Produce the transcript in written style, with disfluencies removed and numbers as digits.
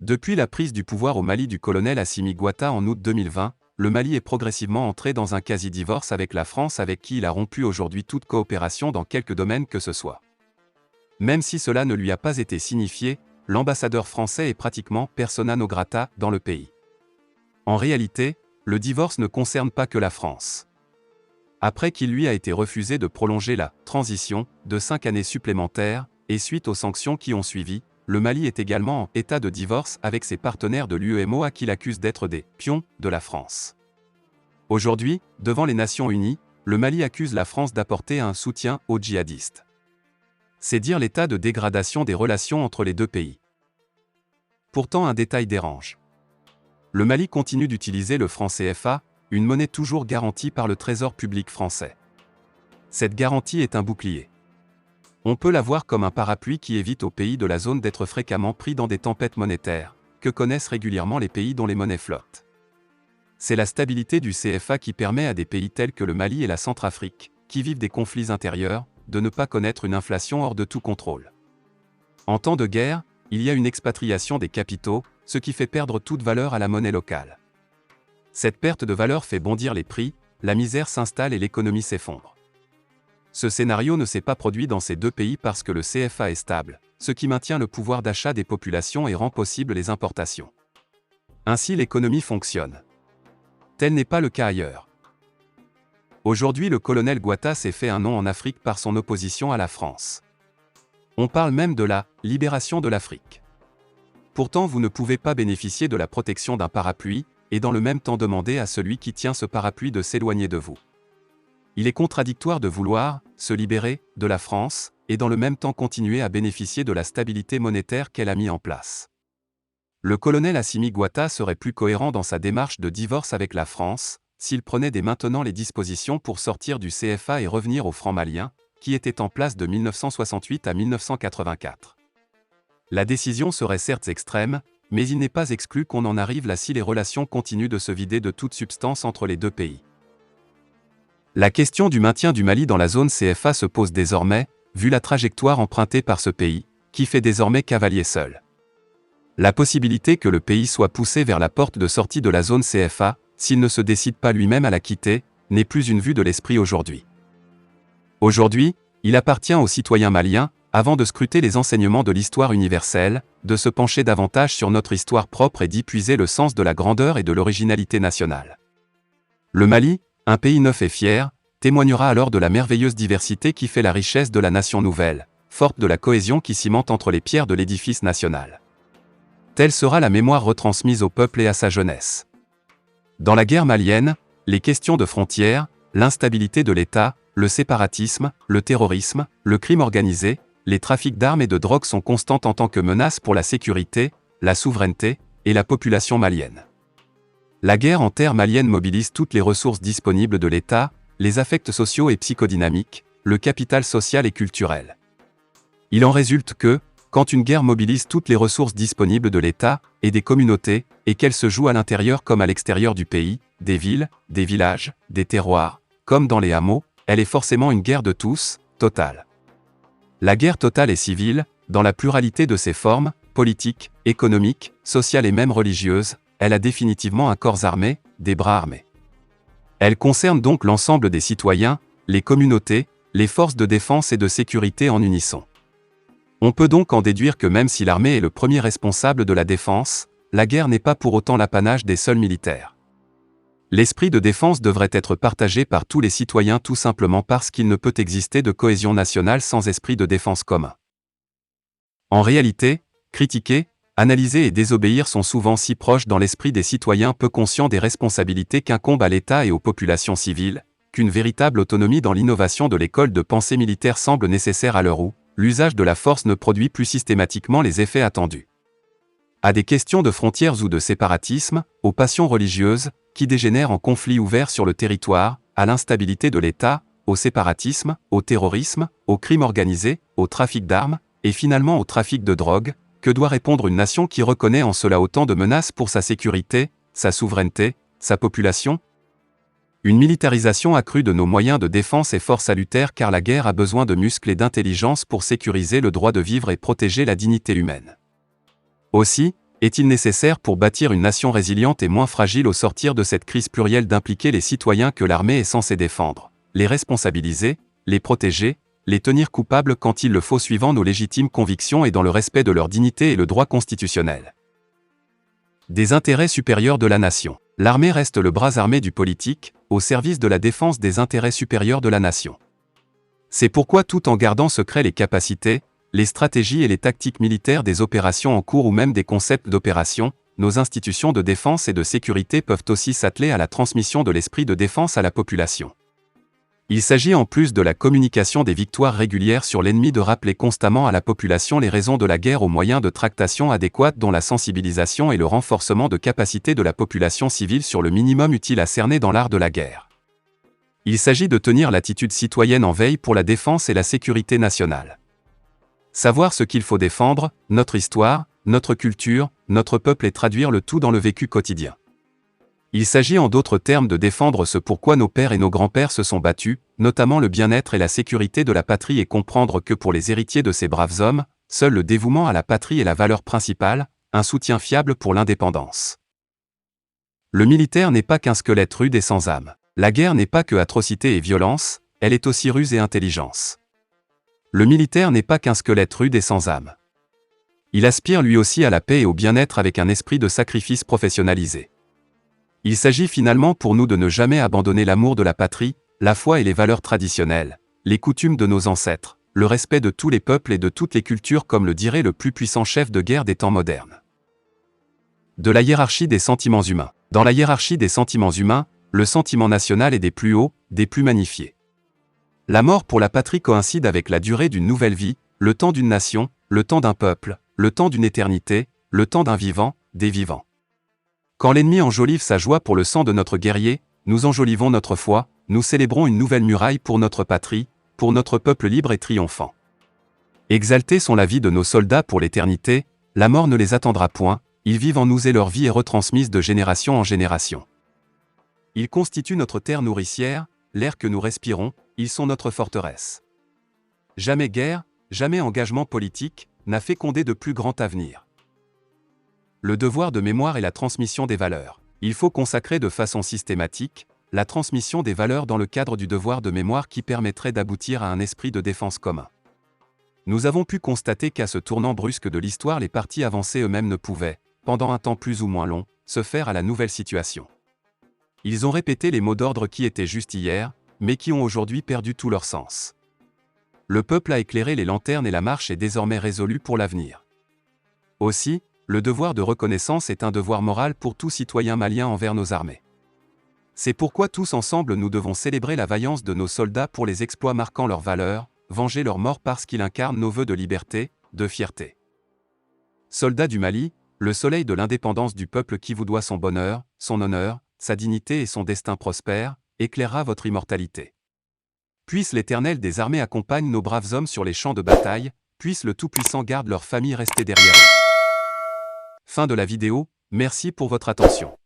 Depuis la prise du pouvoir au Mali du colonel Assimi Goïta en août 2020, le Mali est progressivement entré dans un quasi-divorce avec la France, avec qui il a rompu aujourd'hui toute coopération dans quelque domaine que ce soit. Même si cela ne lui a pas été signifié, l'ambassadeur français est pratiquement persona non grata dans le pays. En réalité, le divorce ne concerne pas que la France. Après qu'il lui a été refusé de prolonger la transition de 5 années supplémentaires, et suite aux sanctions qui ont suivi, le Mali est également en état de divorce avec ses partenaires de l'UEMOA qu'il accuse d'être des pions de la France. Aujourd'hui, devant les Nations Unies, le Mali accuse la France d'apporter un soutien aux djihadistes. C'est dire l'état de dégradation des relations entre les deux pays. Pourtant, un détail dérange. Le Mali continue d'utiliser le franc CFA, une monnaie toujours garantie par le Trésor public français. Cette garantie est un bouclier. On peut la voir comme un parapluie qui évite aux pays de la zone d'être fréquemment pris dans des tempêtes monétaires, que connaissent régulièrement les pays dont les monnaies flottent. C'est la stabilité du CFA qui permet à des pays tels que le Mali et la Centrafrique, qui vivent des conflits intérieurs, de ne pas connaître une inflation hors de tout contrôle. En temps de guerre, il y a une expatriation des capitaux, ce qui fait perdre toute valeur à la monnaie locale. Cette perte de valeur fait bondir les prix, la misère s'installe et l'économie s'effondre. Ce scénario ne s'est pas produit dans ces deux pays parce que le CFA est stable, ce qui maintient le pouvoir d'achat des populations et rend possible les importations. Ainsi l'économie fonctionne. Tel n'est pas le cas ailleurs. Aujourd'hui, le colonel Goïta s'est fait un nom en Afrique par son opposition à la France. On parle même de la libération de l'Afrique. Pourtant, vous ne pouvez pas bénéficier de la protection d'un parapluie, et dans le même temps demander à celui qui tient ce parapluie de s'éloigner de vous. Il est contradictoire de vouloir se libérer de la France, et dans le même temps continuer à bénéficier de la stabilité monétaire qu'elle a mis en place. Le colonel Assimi Goïta serait plus cohérent dans sa démarche de divorce avec la France, s'il prenait dès maintenant les dispositions pour sortir du CFA et revenir au franc malien, qui était en place de 1968 à 1984. La décision serait certes extrême, mais il n'est pas exclu qu'on en arrive là si les relations continuent de se vider de toute substance entre les deux pays. La question du maintien du Mali dans la zone CFA se pose désormais, vu la trajectoire empruntée par ce pays, qui fait désormais cavalier seul. La possibilité que le pays soit poussé vers la porte de sortie de la zone CFA, s'il ne se décide pas lui-même à la quitter, n'est plus une vue de l'esprit aujourd'hui. Aujourd'hui, il appartient aux citoyens maliens, avant de scruter les enseignements de l'histoire universelle, de se pencher davantage sur notre histoire propre et d'y puiser le sens de la grandeur et de l'originalité nationale. Le Mali, un pays neuf et fier, témoignera alors de la merveilleuse diversité qui fait la richesse de la nation nouvelle, forte de la cohésion qui cimente entre les pierres de l'édifice national. Telle sera la mémoire retransmise au peuple et à sa jeunesse. Dans la guerre malienne, les questions de frontières, l'instabilité de l'État, le séparatisme, le terrorisme, le crime organisé, les trafics d'armes et de drogue sont constantes en tant que menace pour la sécurité, la souveraineté et la population malienne. La guerre en terre malienne mobilise toutes les ressources disponibles de l'État, les affects sociaux et psychodynamiques, le capital social et culturel. Il en résulte que, quand une guerre mobilise toutes les ressources disponibles de l'État et des communautés, et qu'elle se joue à l'intérieur comme à l'extérieur du pays, des villes, des villages, des terroirs, comme dans les hameaux, elle est forcément une guerre de tous, totale. La guerre totale est civile, dans la pluralité de ses formes, politiques, économiques, sociales et même religieuses, elle a définitivement un corps armé, des bras armés. Elle concerne donc l'ensemble des citoyens, les communautés, les forces de défense et de sécurité en unisson. On peut donc en déduire que même si l'armée est le premier responsable de la défense, la guerre n'est pas pour autant l'apanage des seuls militaires. L'esprit de défense devrait être partagé par tous les citoyens tout simplement parce qu'il ne peut exister de cohésion nationale sans esprit de défense commun. En réalité, critiquer, analyser et désobéir sont souvent si proches dans l'esprit des citoyens peu conscients des responsabilités qu'incombent à l'État et aux populations civiles, qu'une véritable autonomie dans l'innovation de l'école de pensée militaire semble nécessaire à l'heure où l'usage de la force ne produit plus systématiquement les effets attendus. À des questions de frontières ou de séparatisme, aux passions religieuses, qui dégénèrent en conflits ouverts sur le territoire, à l'instabilité de l'État, au séparatisme, au terrorisme, au crime organisé, au trafic d'armes, et finalement au trafic de drogue, que doit répondre une nation qui reconnaît en cela autant de menaces pour sa sécurité, sa souveraineté, sa population? Une militarisation accrue de nos moyens de défense est fort salutaire car la guerre a besoin de muscles et d'intelligence pour sécuriser le droit de vivre et protéger la dignité humaine. Aussi, Est-il nécessaire pour bâtir une nation résiliente et moins fragile au sortir de cette crise plurielle d'impliquer les citoyens que l'armée est censée défendre, les responsabiliser, les protéger, les tenir coupables quand il le faut suivant nos légitimes convictions et dans le respect de leur dignité et le droit constitutionnel. Des intérêts supérieurs de la nation. L'armée reste le bras armé du politique, au service de la défense des intérêts supérieurs de la nation. C'est pourquoi tout en gardant secret les capacités, les stratégies et les tactiques militaires des opérations en cours ou même des concepts d'opération, nos institutions de défense et de sécurité peuvent aussi s'atteler à la transmission de l'esprit de défense à la population. Il s'agit en plus de la communication des victoires régulières sur l'ennemi de rappeler constamment à la population les raisons de la guerre aux moyens de tractation adéquats dont la sensibilisation et le renforcement de capacités de la population civile sur le minimum utile à cerner dans l'art de la guerre. Il s'agit de tenir l'attitude citoyenne en veille pour la défense et la sécurité nationale. Savoir ce qu'il faut défendre, notre histoire, notre culture, notre peuple et traduire le tout dans le vécu quotidien. Il s'agit en d'autres termes de défendre ce pourquoi nos pères et nos grands-pères se sont battus, notamment le bien-être et la sécurité de la patrie et comprendre que pour les héritiers de ces braves hommes, seul le dévouement à la patrie est la valeur principale, un soutien fiable pour l'indépendance. Le militaire n'est pas qu'un squelette rude et sans âme. La guerre n'est pas que atrocité et violence, elle est aussi ruse et intelligence. Le militaire n'est pas qu'un squelette rude et sans âme. Il aspire lui aussi à la paix et au bien-être avec un esprit de sacrifice professionnalisé. Il s'agit finalement pour nous de ne jamais abandonner l'amour de la patrie, la foi et les valeurs traditionnelles, les coutumes de nos ancêtres, le respect de tous les peuples et de toutes les cultures comme le dirait le plus puissant chef de guerre des temps modernes. De la hiérarchie des sentiments humains. Dans la hiérarchie des sentiments humains, le sentiment national est des plus hauts, des plus magnifiés. La mort pour la patrie coïncide avec la durée d'une nouvelle vie, le temps d'une nation, le temps d'un peuple, le temps d'une éternité, le temps d'un vivant, des vivants. Quand l'ennemi enjolive sa joie pour le sang de notre guerrier, nous enjolivons notre foi, nous célébrons une nouvelle muraille pour notre patrie, pour notre peuple libre et triomphant. Exaltés sont la vie de nos soldats pour l'éternité, la mort ne les attendra point, ils vivent en nous et leur vie est retransmise de génération en génération. Ils constituent notre terre nourricière, l'air que nous respirons, ils sont notre forteresse. Jamais guerre, jamais engagement politique, n'a fécondé de plus grand avenir. Le devoir de mémoire est la transmission des valeurs. Il faut consacrer de façon systématique la transmission des valeurs dans le cadre du devoir de mémoire qui permettrait d'aboutir à un esprit de défense commun. Nous avons pu constater qu'à ce tournant brusque de l'histoire les partis avancés eux-mêmes ne pouvaient, pendant un temps plus ou moins long, se faire à la nouvelle situation. Ils ont répété les mots d'ordre qui étaient justes hier, mais qui ont aujourd'hui perdu tout leur sens. Le peuple a éclairé les lanternes et la marche est désormais résolue pour l'avenir. Aussi, le devoir de reconnaissance est un devoir moral pour tout citoyen malien envers nos armées. C'est pourquoi tous ensemble nous devons célébrer la vaillance de nos soldats pour les exploits marquant leur valeur, venger leur mort parce qu'ils incarnent nos vœux de liberté, de fierté. Soldats du Mali, le soleil de l'indépendance du peuple qui vous doit son bonheur, son honneur, sa dignité et son destin prospère, éclairera votre immortalité. Puisse l'Éternel des armées accompagne nos braves hommes sur les champs de bataille, puisse le Tout-Puissant garde leur famille restée derrière eux. Fin de la vidéo, merci pour votre attention.